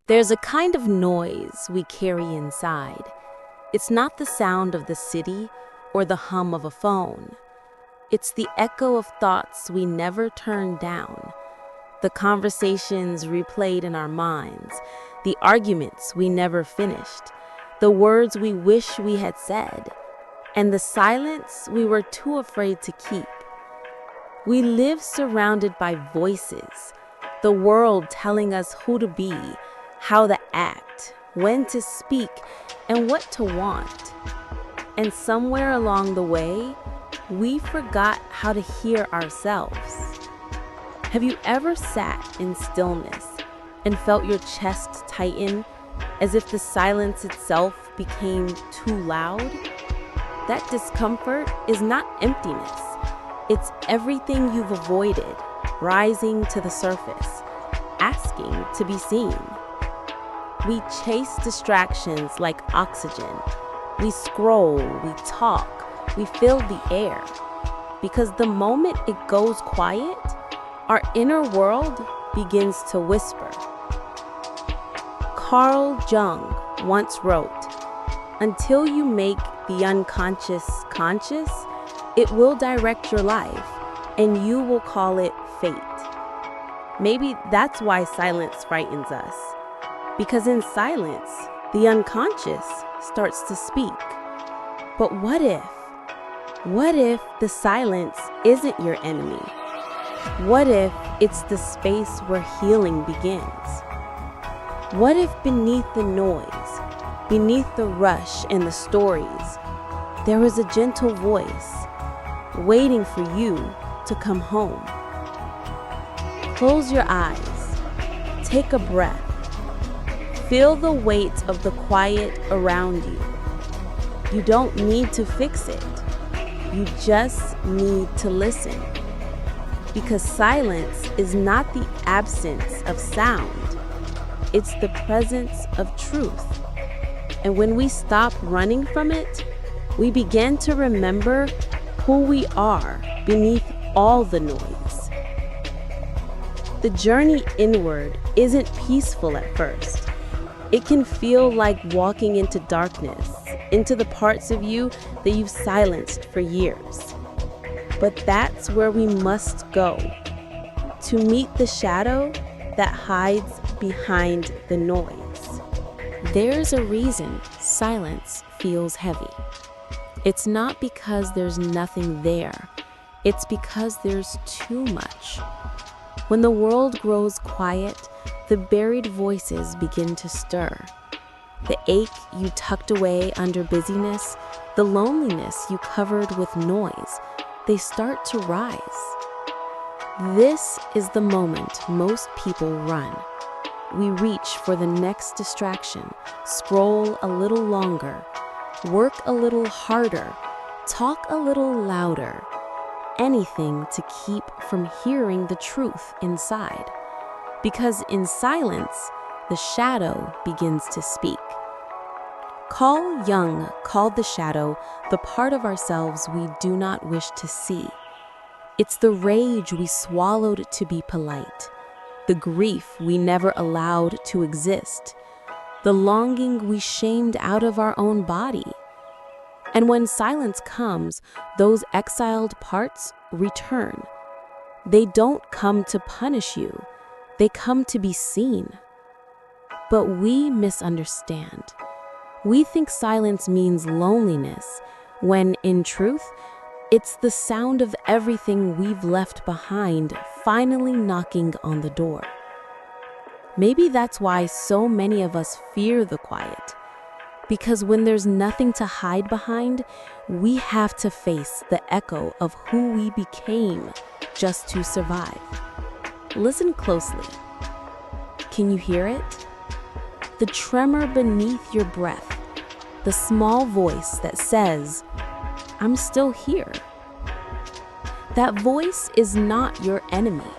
There's a kind of noise we carry inside. It's not the sound of the city or the hum of a phone. It's the echo of thoughts we never turned down, the conversations replayed in our minds, the arguments we never finished, the words we wish we had said, and the silence we were too afraid to keep. We live surrounded by voices, the world telling us who to be, how to act, when to speak, and what to want. And somewhere along the way, we forgot how to hear ourselves. Have you ever sat in stillness and felt your chest tighten as if the silence itself became too loud? That discomfort is not emptiness. It's everything you've avoided, rising to the surface, asking to be seen. We chase distractions like oxygen. We scroll, we talk, we fill the air. Because the moment it goes quiet, our inner world begins to whisper. Carl Jung once wrote, "Until you make the unconscious conscious, it will direct your life, and you will call it fate." Maybe that's why silence frightens us. Because in silence, the unconscious starts to speak. But what if? What if the silence isn't your enemy? What if it's the space where healing begins? What if beneath the noise, beneath the rush and the stories, there is a gentle voice waiting for you to come home? Close your eyes, take a breath. Feel the weight of the quiet around you. You don't need to fix it. You just need to listen. Because silence is not the absence of sound. It's the presence of truth. And when we stop running from it, we begin to remember who we are beneath all the noise. The journey inward isn't peaceful at first. It can feel like walking into darkness, into the parts of you that you've silenced for years. But that's where we must go, to meet the shadow that hides behind the noise. There's a reason silence feels heavy. It's not because there's nothing there. It's because there's too much. When the world grows quiet, the buried voices begin to stir. The ache you tucked away under busyness, the loneliness you covered with noise, they start to rise. This is the moment most people run. We reach for the next distraction, scroll a little longer, work a little harder, talk a little louder, anything to keep from hearing the truth inside. Because in silence, the shadow begins to speak. Carl Jung called the shadow the part of ourselves we do not wish to see. It's the rage we swallowed to be polite, the grief we never allowed to exist, the longing we shamed out of our own body. And when silence comes, those exiled parts return. They don't come to punish you. They come to be seen. But we misunderstand. We think silence means loneliness, when in truth, it's the sound of everything we've left behind finally knocking on the door. Maybe that's why so many of us fear the quiet. Because when there's nothing to hide behind, we have to face the echo of who we became just to survive. Listen closely. Can you hear it? The tremor beneath your breath, the small voice that says, "I'm still here." That voice is not your enemy.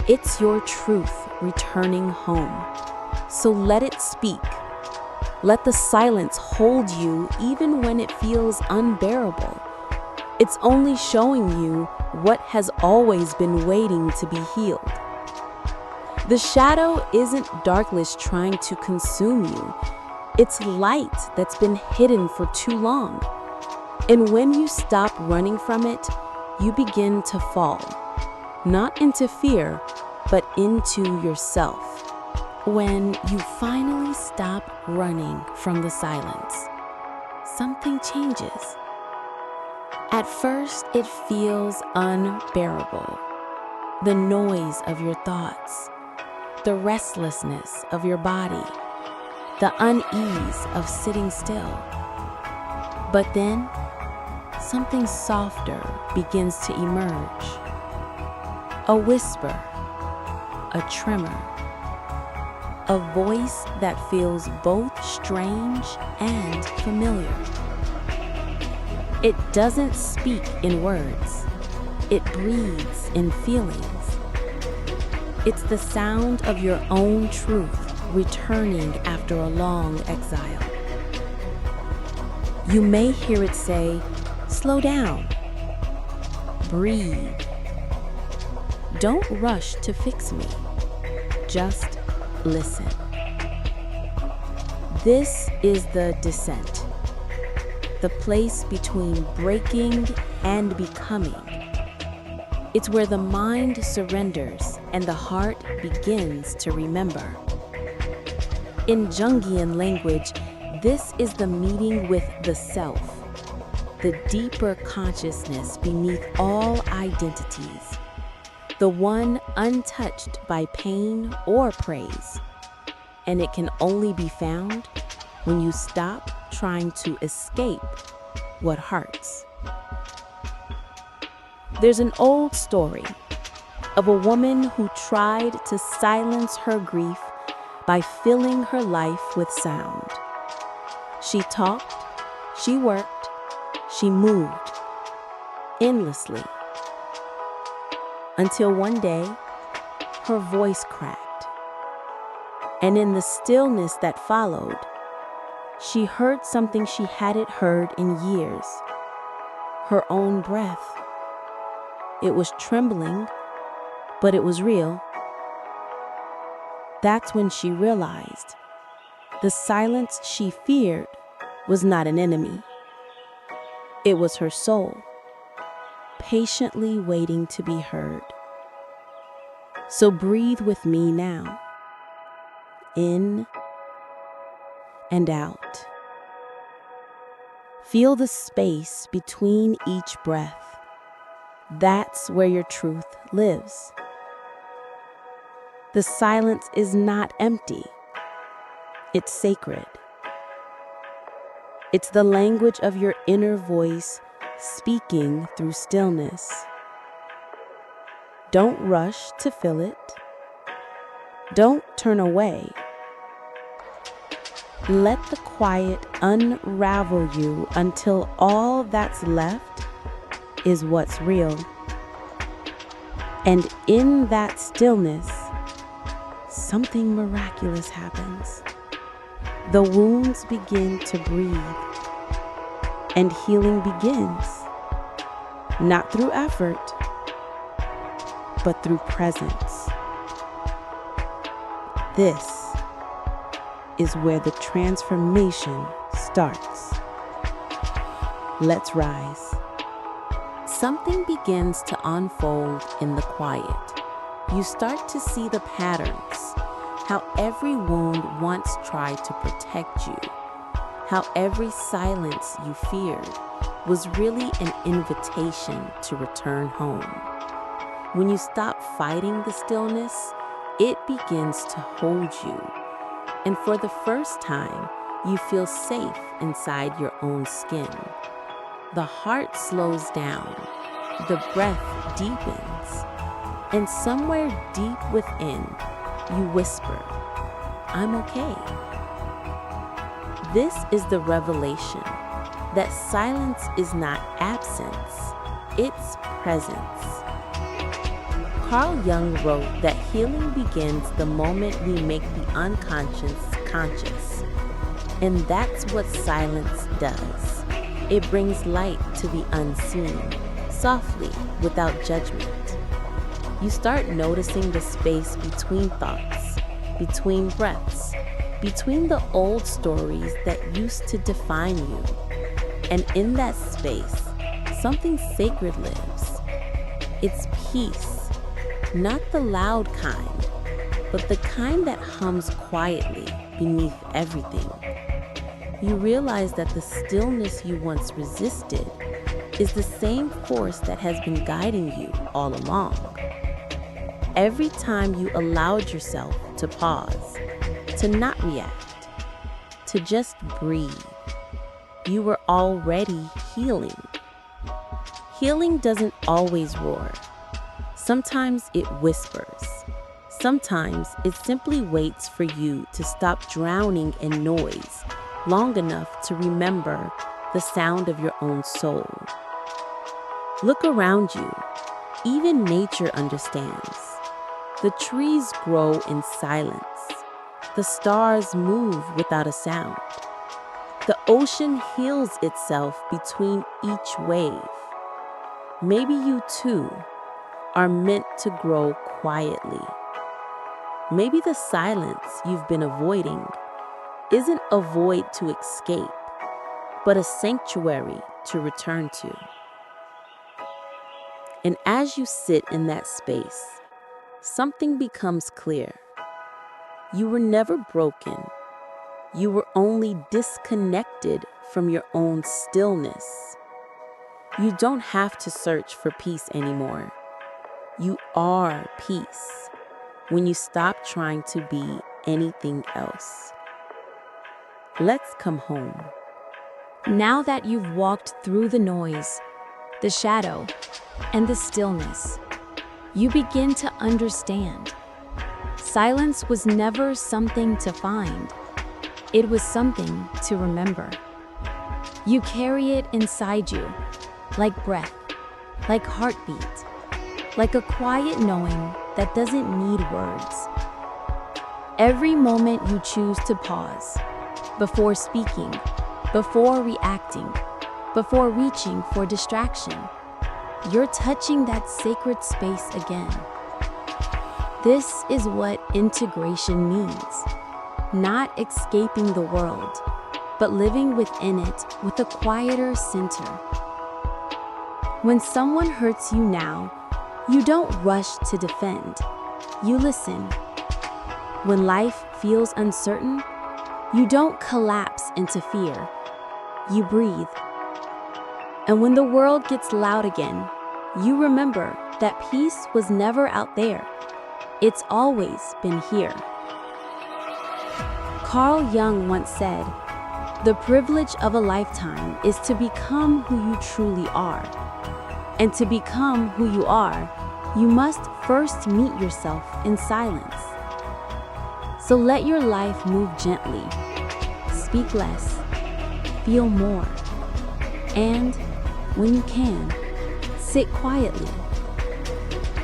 It's your truth returning home. So let it speak. Let the silence hold you even when it feels unbearable. It's only showing you what has always been waiting to be healed. The shadow isn't darkness trying to consume you. It's light that's been hidden for too long. And when you stop running from it, you begin to fall. Not into fear, but into yourself. When you finally stop running from the silence, something changes. At first, it feels unbearable. The noise of your thoughts, the restlessness of your body, the unease of sitting still. But then, something softer begins to emerge. A whisper, a tremor, a voice that feels both strange and familiar. It doesn't speak in words. It breathes in feelings. It's the sound of your own truth returning after a long exile. You may hear it say, "Slow down. Breathe. Don't rush to fix me. Just listen." This is the descent, the place between breaking and becoming. It's where the mind surrenders and the heart begins to remember. In Jungian language, this is the meeting with the self, the deeper consciousness beneath all identities, the one untouched by pain or praise. And it can only be found when you stop trying to escape what hurts. There's an old story of a woman who tried to silence her grief by filling her life with sound. She talked, she worked, she moved endlessly, until one day her voice cracked. And in the stillness that followed, she heard something she hadn't heard in years: her own breath. It was trembling, but it was real. That's when she realized the silence she feared was not an enemy. It was her soul, patiently waiting to be heard. So breathe with me now, in and out. Feel the space between each breath. That's where your truth lives. The silence is not empty. It's sacred. It's the language of your inner voice speaking through stillness. Don't rush to fill it. Don't turn away. Let the quiet unravel you until all that's left is what's real. And in that stillness, something miraculous happens. The wounds begin to breathe, and healing begins, not through effort, but through presence. This is where the transformation starts. Let's rise. Something begins to unfold in the quiet. You start to see the patterns, how every wound once tried to protect you, how every silence you feared was really an invitation to return home. When you stop fighting the stillness, it begins to hold you. And for the first time, you feel safe inside your own skin. The heart slows down, the breath deepens, and somewhere deep within, you whisper, "I'm okay." This is the revelation that silence is not absence, it's presence. Carl Jung wrote that healing begins the moment we make the unconscious conscious. And that's what silence does. It brings light to the unseen, softly, without judgment. You start noticing the space between thoughts, between breaths, between the old stories that used to define you. And in that space, something sacred lives. It's peace, not the loud kind, but the kind that hums quietly beneath everything. You realize that the stillness you once resisted is the same force that has been guiding you all along. Every time you allowed yourself to pause, to not react, to just breathe, you were already healing. Healing doesn't always roar. Sometimes it whispers. Sometimes it simply waits for you to stop drowning in noise long enough to remember the sound of your own soul. Look around you. Even nature understands. The trees grow in silence. The stars move without a sound. The ocean heals itself between each wave. Maybe you too are meant to grow quietly. Maybe the silence you've been avoiding isn't a void to escape, but a sanctuary to return to. And as you sit in that space, something becomes clear. You were never broken. You were only disconnected from your own stillness. You don't have to search for peace anymore. You are peace when you stop trying to be anything else. Let's come home. Now that you've walked through the noise, the shadow, and the stillness, you begin to understand. Silence was never something to find. It was something to remember. You carry it inside you, like breath, like heartbeat, like a quiet knowing that doesn't need words. Every moment you choose to pause, before speaking, before reacting, before reaching for distraction, you're touching that sacred space again. This is what integration means. Not escaping the world, but living within it with a quieter center. When someone hurts you now, you don't rush to defend. You listen. When life feels uncertain, you don't collapse into fear. You breathe. And when the world gets loud again, you remember that peace was never out there. It's always been here. Carl Jung once said, "The privilege of a lifetime is to become who you truly are. And to become who you are, you must first meet yourself in silence." So let your life move gently. Speak less. Feel more. And, when you can, sit quietly.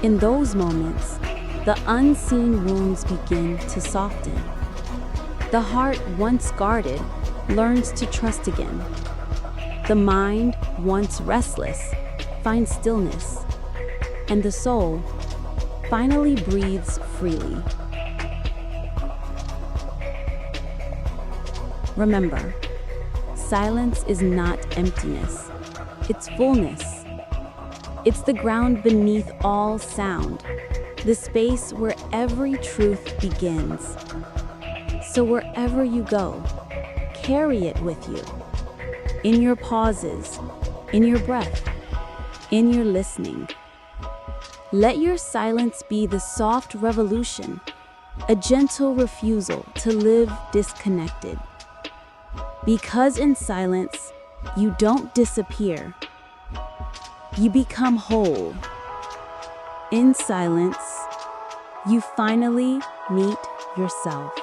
In those moments, the unseen wounds begin to soften. The heart, once guarded, learns to trust again. The mind, once restless, finds stillness. And the soul finally breathes freely. Remember, silence is not emptiness. It's fullness. It's the ground beneath all sound, the space where every truth begins. So wherever you go, carry it with you. In your pauses, in your breath, in your listening. Let your silence be the soft revolution, a gentle refusal to live disconnected. Because in silence, you don't disappear. You become whole. In silence, you finally meet yourself.